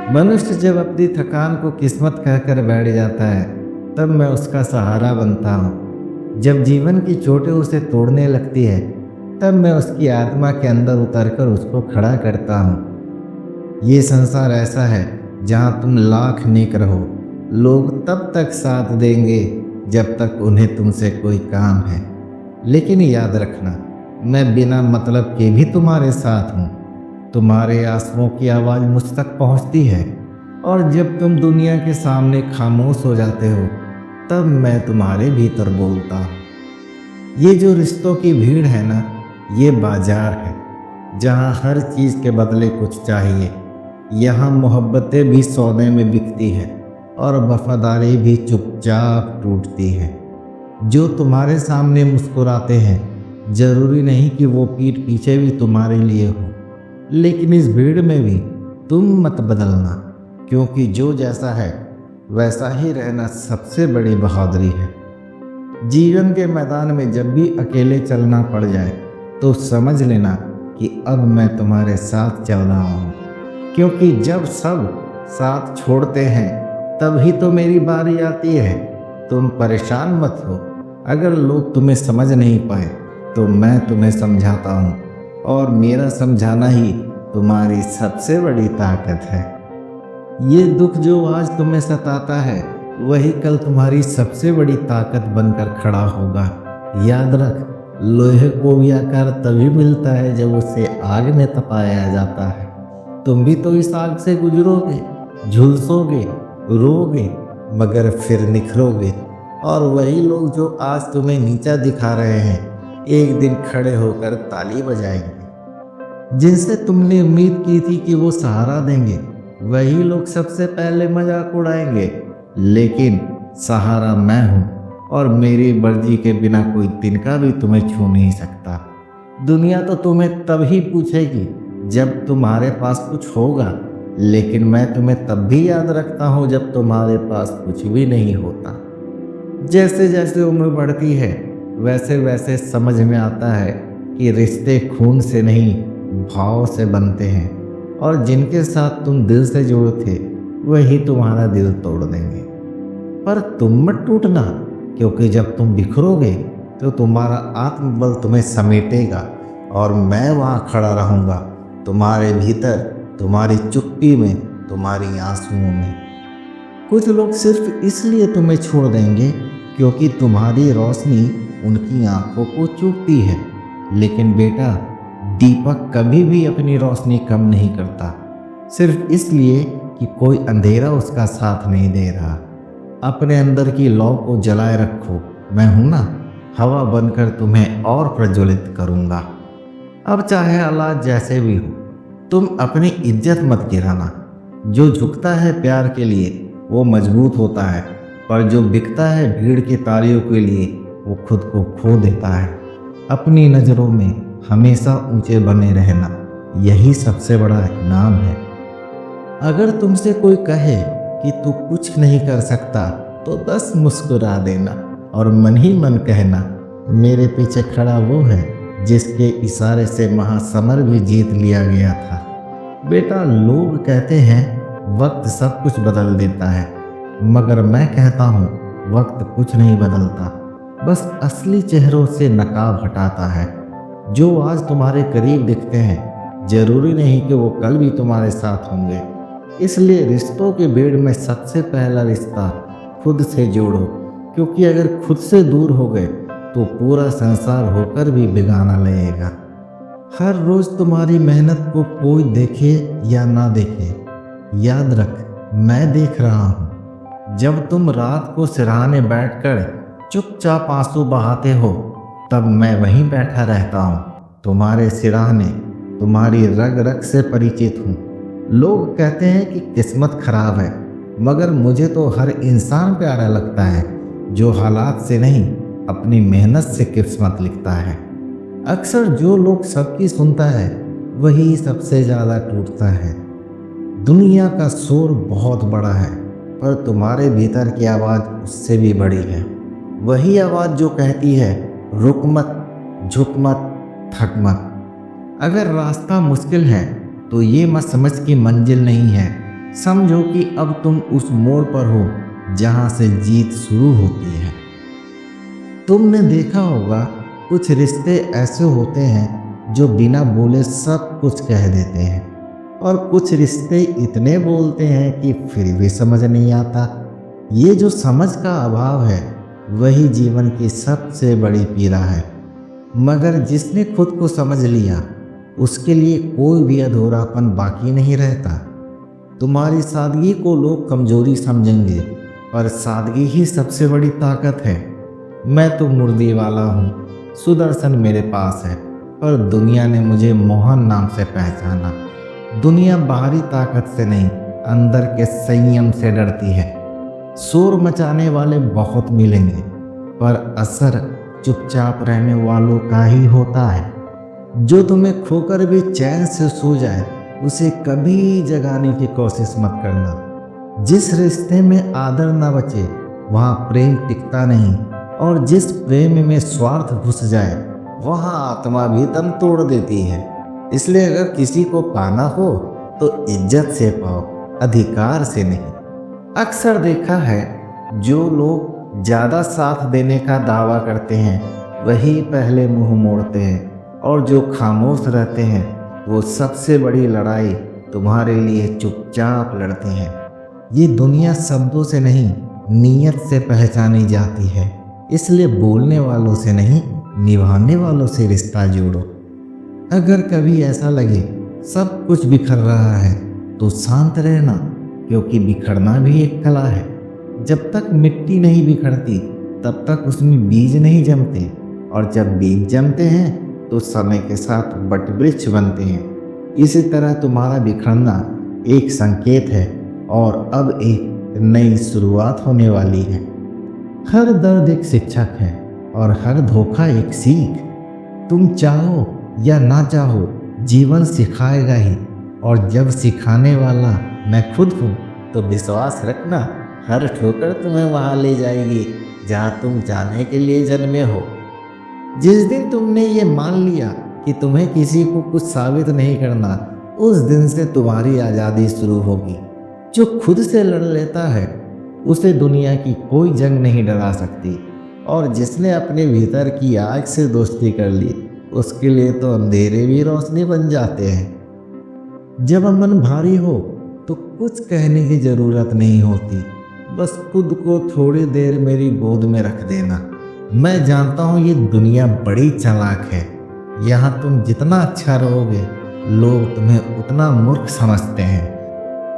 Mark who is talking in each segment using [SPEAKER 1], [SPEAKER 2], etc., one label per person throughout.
[SPEAKER 1] मनुष्य जब अपनी थकान को किस्मत कहकर बैठ जाता है तब मैं उसका सहारा बनता हूँ। जब जीवन की चोटें उसे तोड़ने लगती है तब मैं उसकी आत्मा के अंदर उतरकर उसको खड़ा करता हूँ। ये संसार ऐसा है जहाँ तुम लाख नेक रहो, लोग तब तक साथ देंगे जब तक उन्हें तुमसे कोई काम है। लेकिन याद रखना, मैं बिना मतलब के भी तुम्हारे साथ हूँ। तुम्हारे आंसुओं की आवाज़ मुझ तक पहुँचती है और जब तुम दुनिया के सामने खामोश हो जाते हो तब मैं तुम्हारे भीतर बोलता हूँ। ये जो रिश्तों की भीड़ है ना, ये बाजार है जहाँ हर चीज़ के बदले कुछ चाहिए। यहाँ मोहब्बतें भी सौदे में बिकती है और वफादारी भी चुपचाप टूटती है। जो तुम्हारे सामने मुस्कुराते हैं ज़रूरी नहीं कि वो पीठ पीछे भी तुम्हारे लिए हो, लेकिन इस भीड़ में भी तुम मत बदलना, क्योंकि जो जैसा है वैसा ही रहना सबसे बड़ी बहादुरी है। जीवन के मैदान में जब भी अकेले चलना पड़ जाए तो समझ लेना कि अब मैं तुम्हारे साथ चल रहा हूँ, क्योंकि जब सब साथ छोड़ते हैं तभी तो मेरी बारी आती है। तुम परेशान मत हो, अगर लोग तुम्हें समझ नहीं पाए तो मैं तुम्हें समझाता हूँ और मेरा समझाना ही तुम्हारी सबसे बड़ी ताकत है। ये दुख जो आज तुम्हें सताता है वही कल तुम्हारी सबसे बड़ी ताकत बनकर खड़ा होगा। याद रख, लोहे को भी आकार तभी मिलता है जब उसे आग में तपाया जाता है। तुम भी तो इस आग से गुजरोगे, झुलसोगे, रोगे, मगर फिर निखरोगे। और वही लोग जो आज तुम्हें नीचा दिखा रहे हैं एक दिन खड़े होकर ताली बजाएंगे। जिनसे तुमने उम्मीद की थी कि वो सहारा देंगे वही लोग सबसे पहले मजाक उड़ाएंगे। लेकिन सहारा मैं हूँ और मेरी मर्जी के बिना कोई तिनका भी तुम्हें छू नहीं सकता। दुनिया तो तुम्हें तभी पूछेगी जब तुम्हारे पास कुछ होगा, लेकिन मैं तुम्हें तब भी याद रखता हूँ जब तुम्हारे पास कुछ भी नहीं होता। जैसे जैसे उम्र बढ़ती है वैसे वैसे समझ में आता है कि रिश्ते खून से नहीं भाव से बनते हैं, और जिनके साथ तुम दिल से जुड़े थे वही तुम्हारा दिल तोड़ देंगे। पर तुम मत टूटना, क्योंकि जब तुम बिखरोगे तो तुम्हारा आत्मबल तुम्हें समेटेगा और मैं वहाँ खड़ा रहूँगा, तुम्हारे भीतर, तुम्हारी चुप्पी में, तुम्हारी आंसुओं में। कुछ लोग सिर्फ इसलिए तुम्हें छोड़ देंगे क्योंकि तुम्हारी रोशनी उनकी आंखों को चुभती है। लेकिन बेटा, दीपक कभी भी अपनी रोशनी कम नहीं करता, सिर्फ इसलिए कि कोई अंधेरा उसका साथ नहीं दे रहा। अपने अंदर की लौ को जलाए रखो, मैं हूं ना, हवा बनकर तुम्हें और प्रज्वलित करूंगा। अब चाहे हालात जैसे भी हो, तुम अपनी इज्जत मत गिराना। जो झुकता है प्यार के लिए वो मजबूत होता है, पर जो बिकता है भीड़ की तालियों के लिए वो खुद को खो देता है। अपनी नज़रों में हमेशा ऊंचे बने रहना, यही सबसे बड़ा इनाम है। अगर तुमसे कोई कहे कि तू कुछ नहीं कर सकता तो बस मुस्कुरा देना और मन ही मन कहना, मेरे पीछे खड़ा वो है जिसके इशारे से महासमर भी जीत लिया गया था। बेटा, लोग कहते हैं वक्त सब कुछ बदल देता है, मगर मैं कहता हूँ वक्त कुछ नहीं बदलता, बस असली चेहरों से नकाब हटाता है। जो आज तुम्हारे करीब दिखते हैं जरूरी नहीं कि वो कल भी तुम्हारे साथ होंगे। इसलिए रिश्तों की भीड़ में सबसे पहला रिश्ता खुद से जोड़ो, क्योंकि अगर खुद से दूर हो गए तो पूरा संसार होकर भी बेगाना लगेगा। हर रोज तुम्हारी मेहनत को कोई देखे या ना देखे, याद रख मैं देख रहा हूँ। जब तुम रात को सिरहाने बैठकर चुपचाप आंसू बहाते हो तब मैं वहीं बैठा रहता हूँ, तुम्हारे सिरहाने, तुम्हारी रग रग से परिचित हूँ। लोग कहते हैं कि किस्मत खराब है, मगर मुझे तो हर इंसान प्यारा लगता है जो हालात से नहीं अपनी मेहनत से किस्मत लिखता है। अक्सर जो लोग सबकी सुनता है वही सबसे ज़्यादा टूटता है। दुनिया का शोर बहुत बड़ा है, पर तुम्हारे भीतर की आवाज़ उससे भी बड़ी है। वही आवाज़ जो कहती है रुक मत, झुक मत, थक मत। अगर रास्ता मुश्किल है तो ये मत समझ कि मंजिल नहीं है, समझो कि अब तुम उस मोड़ पर हो जहां से जीत शुरू होती है। तुमने देखा होगा कुछ रिश्ते ऐसे होते हैं जो बिना बोले सब कुछ कह देते हैं, और कुछ रिश्ते इतने बोलते हैं कि फिर भी समझ नहीं आता। ये जो समझ का अभाव है वही जीवन की सबसे बड़ी पीड़ा है। मगर जिसने खुद को समझ लिया उसके लिए कोई भी अधूरापन बाकी नहीं रहता। तुम्हारी सादगी को लोग कमजोरी समझेंगे, पर सादगी ही सबसे बड़ी ताकत है। मैं तो मुर्दी वाला हूँ, सुदर्शन मेरे पास है, पर दुनिया ने मुझे मोहन नाम से पहचाना। दुनिया बाहरी ताकत से नहीं, अंदर के संयम से डरती है। शोर मचाने वाले बहुत मिलेंगे, पर असर चुपचाप रहने वालों का ही होता है। जो तुम्हें खोकर भी चैन से सो जाए उसे कभी जगाने की कोशिश मत करना। जिस रिश्ते में आदर न बचे वहाँ प्रेम टिकता नहीं, और जिस प्रेम में स्वार्थ घुस जाए वहाँ आत्मा भी दम तोड़ देती है। इसलिए अगर किसी को पाना हो तो इज्जत से पाओ, अधिकार से नहीं। अक्सर देखा है जो लोग ज़्यादा साथ देने का दावा करते हैं वही पहले मुंह मोड़ते हैं, और जो खामोश रहते हैं वो सबसे बड़ी लड़ाई तुम्हारे लिए चुपचाप लड़ते हैं। ये दुनिया शब्दों से नहीं नीयत से पहचानी जाती है। इसलिए बोलने वालों से नहीं निभाने वालों से रिश्ता जोड़ो। अगर कभी ऐसा लगे सब कुछ बिखर रहा है तो शांत रहना, क्योंकि बिखरना भी एक कला है। जब तक मिट्टी नहीं बिखरती तब तक उसमें बीज नहीं जमते, और जब बीज जमते हैं तो समय के साथ वटवृक्ष बनते हैं। इसी तरह तुम्हारा बिखरना एक संकेत है, और अब एक नई शुरुआत होने वाली है। हर दर्द एक शिक्षक है और हर धोखा एक सीख। तुम चाहो या ना चाहो जीवन सिखाएगा ही, और जब सिखाने वाला मैं खुद हूँ तो विश्वास रखना हर ठोकर तुम्हें वहाँ ले जाएगी जहाँ तुम जाने के लिए जन्मे हो। जिस दिन तुमने ये मान लिया कि तुम्हें किसी को कुछ साबित नहीं करना, उस दिन से तुम्हारी आज़ादी शुरू होगी। जो खुद से लड़ लेता है उसे दुनिया की कोई जंग नहीं डरा सकती, और जिसने अपने भीतर की आग से दोस्ती कर ली उसके लिए तो अंधेरे भी रोशनी बन जाते हैं। जब मन भारी हो तो कुछ कहने की ज़रूरत नहीं होती, बस खुद को थोड़ी देर मेरी गोद में रख देना। मैं जानता हूँ ये दुनिया बड़ी चालाक है। यहाँ तुम जितना अच्छा रहोगे लोग तुम्हें उतना मूर्ख समझते हैं,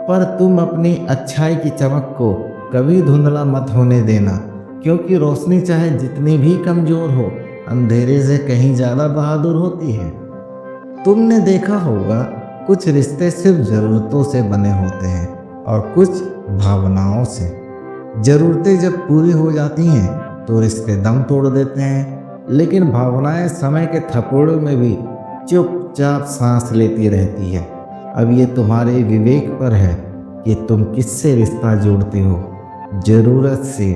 [SPEAKER 1] पर तुम अपनी अच्छाई की चमक को कभी धुंधला मत होने देना, क्योंकि रोशनी चाहे जितनी भी कमज़ोर हो अंधेरे से कहीं ज़्यादा बहादुर होती है। तुमने देखा होगा कुछ रिश्ते सिर्फ ज़रूरतों से बने होते हैं और कुछ भावनाओं से। ज़रूरतें जब पूरी हो जाती हैं तो रिश्ते दम तोड़ देते हैं, लेकिन भावनाएं समय के थप्पड़ों में भी चुपचाप सांस लेती रहती है। अब ये तुम्हारे विवेक पर है कि तुम किससे रिश्ता जोड़ते हो, ज़रूरत से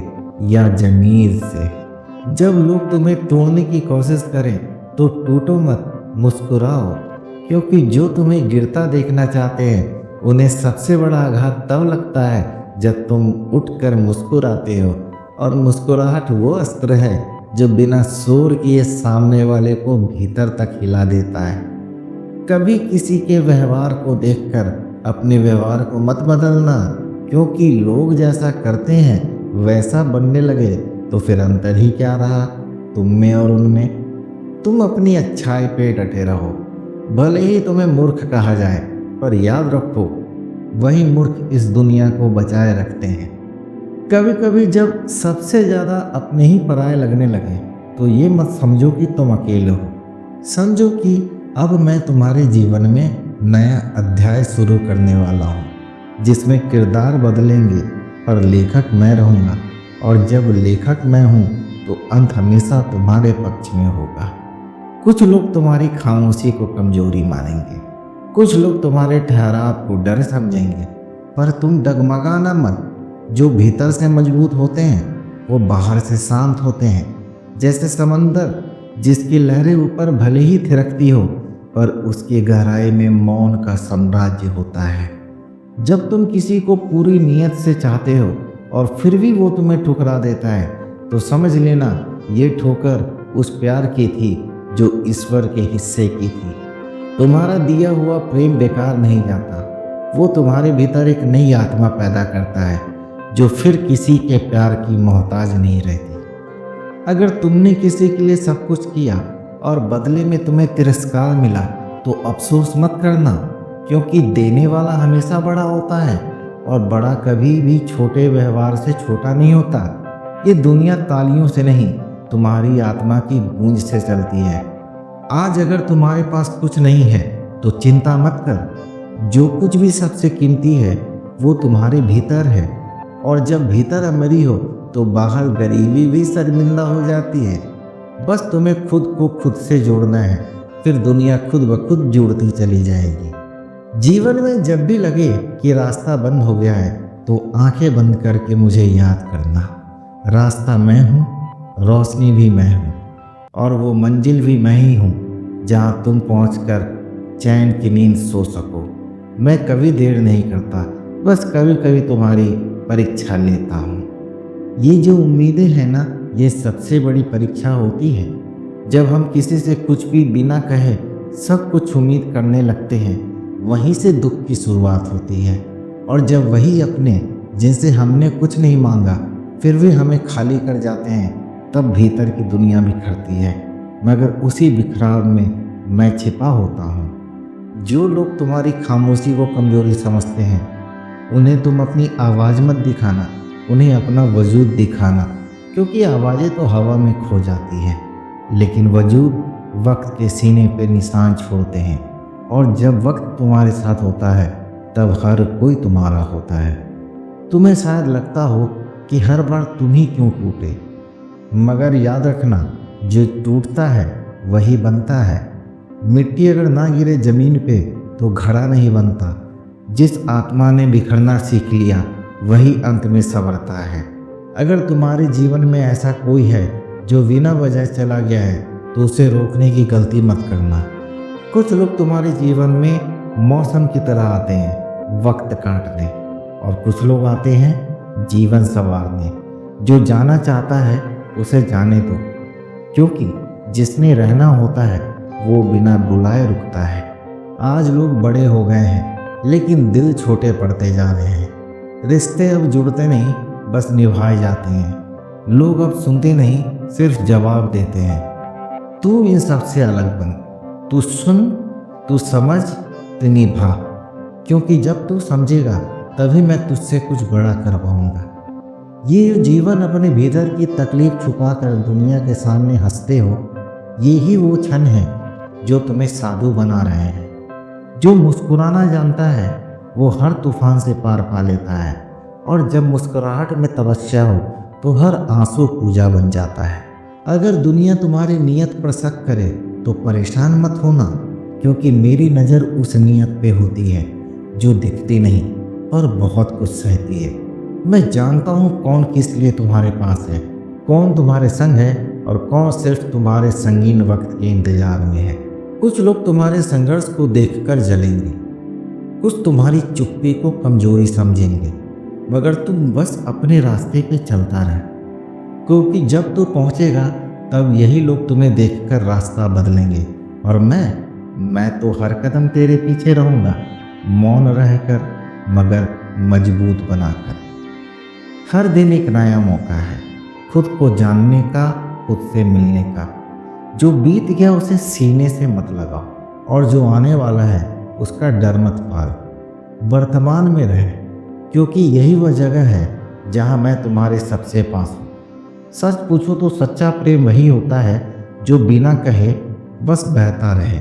[SPEAKER 1] या ज़मीर से। जब लोग तुम्हें तोड़ने की कोशिश करें तो टूटो मत, मुस्कुराओ, क्योंकि जो तुम्हें गिरता देखना चाहते हैं उन्हें सबसे बड़ा आघात तब लगता है जब तुम उठकर मुस्कुराते हो, और मुस्कुराहट वो अस्त्र है जो बिना शोर किए सामने वाले को भीतर तक हिला देता है। कभी किसी के व्यवहार को देखकर अपने व्यवहार को मत बदलना, क्योंकि लोग जैसा करते हैं वैसा बनने लगे तो फिर अंतर ही क्या रहा तुम में और उनमें। तुम अपनी अच्छाई पे डटे रहो, भले ही तुम्हें मूर्ख कहा जाए, पर याद रखो वही मूर्ख इस दुनिया को बचाए रखते हैं। कभी कभी जब सबसे ज़्यादा अपने ही पराये लगने लगे तो ये मत समझो कि तुम अकेले हो, समझो कि अब मैं तुम्हारे जीवन में नया अध्याय शुरू करने वाला हूँ, जिसमें किरदार बदलेंगे पर लेखक मैं रहूँगा, और जब लेखक मैं हूँ तो अंत हमेशा तुम्हारे पक्ष में होगा। कुछ लोग तुम्हारी खामोशी को कमजोरी मानेंगे, कुछ लोग तुम्हारे ठहराव को डर समझेंगे, पर तुम डगमगाना मत। जो भीतर से मजबूत होते हैं वो बाहर से शांत होते हैं। जैसे समंदर जिसकी लहरें ऊपर भले ही थिरकती हो पर उसकी गहराई में मौन का साम्राज्य होता है। जब तुम किसी को पूरी नीयत से चाहते हो और फिर भी वो तुम्हें ठुकरा देता है, तो समझ लेना ये ठोकर उस प्यार की थी जो ईश्वर के हिस्से की थी। तुम्हारा दिया हुआ प्रेम बेकार नहीं जाता, वो तुम्हारे भीतर एक नई आत्मा पैदा करता है जो फिर किसी के प्यार की मोहताज नहीं रहती। अगर तुमने किसी के लिए सब कुछ किया और बदले में तुम्हें तिरस्कार मिला तो अफसोस मत करना, क्योंकि देने वाला हमेशा बड़ा होता है और बड़ा कभी भी छोटे व्यवहार से छोटा नहीं होता। ये दुनिया तालियों से नहीं, तुम्हारी आत्मा की गूंज से चलती है। आज अगर तुम्हारे पास कुछ नहीं है तो चिंता मत कर, जो कुछ भी सबसे कीमती है वो तुम्हारे भीतर है, और जब भीतर अमीरी हो तो बाहर गरीबी भी शर्मिंदा हो जाती है। बस तुम्हें खुद को खुद से जोड़ना है, फिर दुनिया खुद ब खुद जुड़ती चली जाएगी। जीवन में जब भी लगे कि रास्ता बंद हो गया है तो आंखें बंद करके मुझे याद करना, रास्ता मैं हूँ, रोशनी भी मैं हूँ, और वो मंजिल भी मैं ही हूँ जहाँ तुम पहुँचकर चैन की नींद सो सको। मैं कभी देर नहीं करता, बस कभी कभी तुम्हारी परीक्षा लेता हूँ। ये जो उम्मीदें हैं ना, ये सबसे बड़ी परीक्षा होती है। जब हम किसी से कुछ भी बिना कहे सब कुछ उम्मीद करने लगते हैं, वहीं से दुख की शुरुआत होती है। और जब वही अपने जिनसे हमने कुछ नहीं मांगा फिर भी हमें खाली कर जाते हैं, तब भीतर की दुनिया बिखरती है, मगर उसी बिखराव में मैं छिपा होता हूँ। जो लोग तुम्हारी खामोशी को कमजोरी समझते हैं, उन्हें तुम अपनी आवाज़ मत दिखाना, उन्हें अपना वजूद दिखाना, क्योंकि आवाज़ें तो हवा में खो जाती हैं, लेकिन वजूद वक्त के सीने पे निशान छोड़ते हैं। और जब वक्त तुम्हारे साथ होता है तब हर कोई तुम्हारा होता है। तुम्हें शायद लगता हो कि हर बार तुम ही क्यों टूटे, मगर याद रखना, जो टूटता है वही बनता है। मिट्टी अगर ना गिरे ज़मीन पे तो घड़ा नहीं बनता। जिस आत्मा ने बिखरना सीख लिया वही अंत में संवरता है। अगर तुम्हारे जीवन में ऐसा कोई है जो बिना वजह चला गया है तो उसे रोकने की गलती मत करना। कुछ लोग तुम्हारे जीवन में मौसम की तरह आते हैं वक्त काटने, और कुछ लोग आते हैं जीवन संवारने। जो जाना चाहता है उसे जाने दो, क्योंकि जिसने रहना होता है वो बिना बुलाए रुकता है। आज लोग बड़े हो गए हैं लेकिन दिल छोटे पड़ते जा रहे हैं। रिश्ते अब जुड़ते नहीं, बस निभाए जाते हैं। लोग अब सुनते नहीं, सिर्फ जवाब देते हैं। तू इन सबसे अलग बन, तू सुन, तू समझ, तू निभा, क्योंकि जब तू समझेगा तभी मैं तुझसे कुछ बड़ा कर पाऊंगा। ये जीवन अपने भीतर की तकलीफ छुपा कर दुनिया के सामने हंसते हो, यही वो क्षण है जो तुम्हें साधु बना रहे हैं। जो मुस्कुराना जानता है वो हर तूफान से पार पा लेता है, और जब मुस्कुराहट में तपस्या हो तो हर आंसू पूजा बन जाता है। अगर दुनिया तुम्हारी नीयत पर शक करे तो परेशान मत होना, क्योंकि मेरी नज़र उस नीयत पे होती है जो दिखती नहीं और बहुत कुछ सहती है। मैं जानता हूँ कौन किस लिए तुम्हारे पास है, कौन तुम्हारे संग है और कौन सिर्फ तुम्हारे संगीन वक्त के इंतजार में है। कुछ लोग तुम्हारे संघर्ष को देखकर जलेंगे, कुछ तुम्हारी चुप्पी को कमजोरी समझेंगे, मगर तुम बस अपने रास्ते पे चलता रह, क्योंकि जब तू पहुँचेगा तब यही लोग तुम्हें देखकर रास्ता बदलेंगे। और मैं तो हर कदम तेरे पीछे रहूँगा, मौन रहकर मगर मजबूत बनाकर। हर दिन एक नया मौका है खुद को जानने का, खुद से मिलने का। जो बीत गया उसे सीने से मत लगाओ, और जो आने वाला है उसका डर मत पालो। वर्तमान में रहे, क्योंकि यही वह जगह है जहाँ मैं तुम्हारे सबसे पास हूँ। सच पूछो तो सच्चा प्रेम वही होता है जो बिना कहे बस बहता रहे,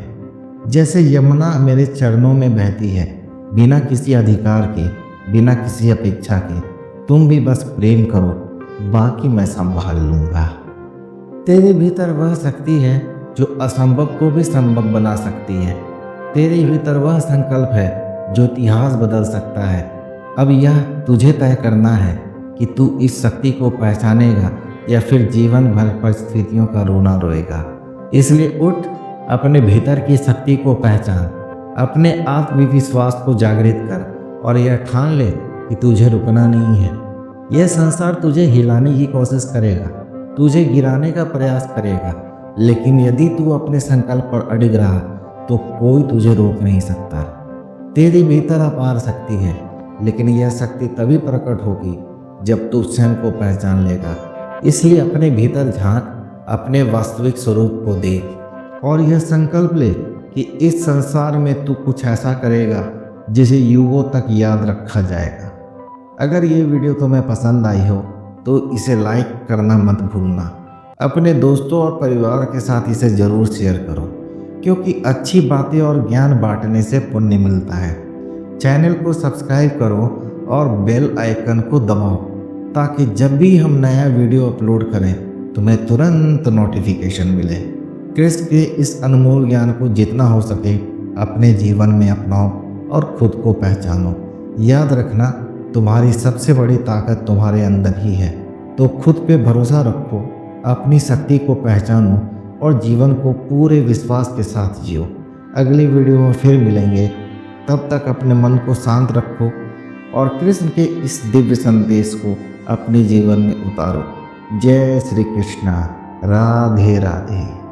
[SPEAKER 1] जैसे यमुना मेरे चरणों में बहती है, बिना किसी अधिकार के, बिना किसी अपेक्षा के। तुम भी बस प्रेम करो, बाकी मैं संभाल लूँगा। तेरे भीतर वह शक्ति है जो असंभव को भी संभव बना सकती है। तेरे भीतर वह संकल्प है जो इतिहास बदल सकता है। अब यह तुझे तय करना है कि तू इस शक्ति को पहचानेगा या फिर जीवन भर परिस्थितियों का रोना रोएगा। इसलिए उठ, अपने भीतर की शक्ति को पहचान, अपने आत्मविश्वास को जागृत कर और यह ठान ले कि तुझे रुकना नहीं है। यह संसार तुझे हिलाने की कोशिश करेगा, तुझे गिराने का प्रयास करेगा, लेकिन यदि तू अपने संकल्प पर अड़िग रहा तो कोई तुझे रोक नहीं सकता। तेरे भीतर अपार शक्ति है, लेकिन यह शक्ति तभी प्रकट होगी जब तू स्वयं को पहचान लेगा। इसलिए अपने भीतर झांक, अपने वास्तविक स्वरूप को देख और यह संकल्प ले कि इस संसार में तू कुछ ऐसा करेगा जिसे युगों तक याद रखा जाएगा। अगर ये वीडियो तुम्हें पसंद आई हो तो इसे लाइक करना मत भूलना। अपने दोस्तों और परिवार के साथ इसे ज़रूर शेयर करो, क्योंकि अच्छी बातें और ज्ञान बांटने से पुण्य मिलता है। चैनल को सब्सक्राइब करो और बेल आइकन को दबाओ, ताकि जब भी हम नया वीडियो अपलोड करें तुम्हें तुरंत नोटिफिकेशन मिले। कृष्ण के इस अनमोल ज्ञान को जितना हो सके अपने जीवन में अपनाओ और खुद को पहचानो। याद रखना, तुम्हारी सबसे बड़ी ताकत तुम्हारे अंदर ही है। तो खुद पे भरोसा रखो, अपनी शक्ति को पहचानो और जीवन को पूरे विश्वास के साथ जियो। अगली वीडियो में फिर मिलेंगे, तब तक अपने मन को शांत रखो और कृष्ण के इस दिव्य संदेश को अपने जीवन में उतारो। जय श्री कृष्णा। राधे राधे।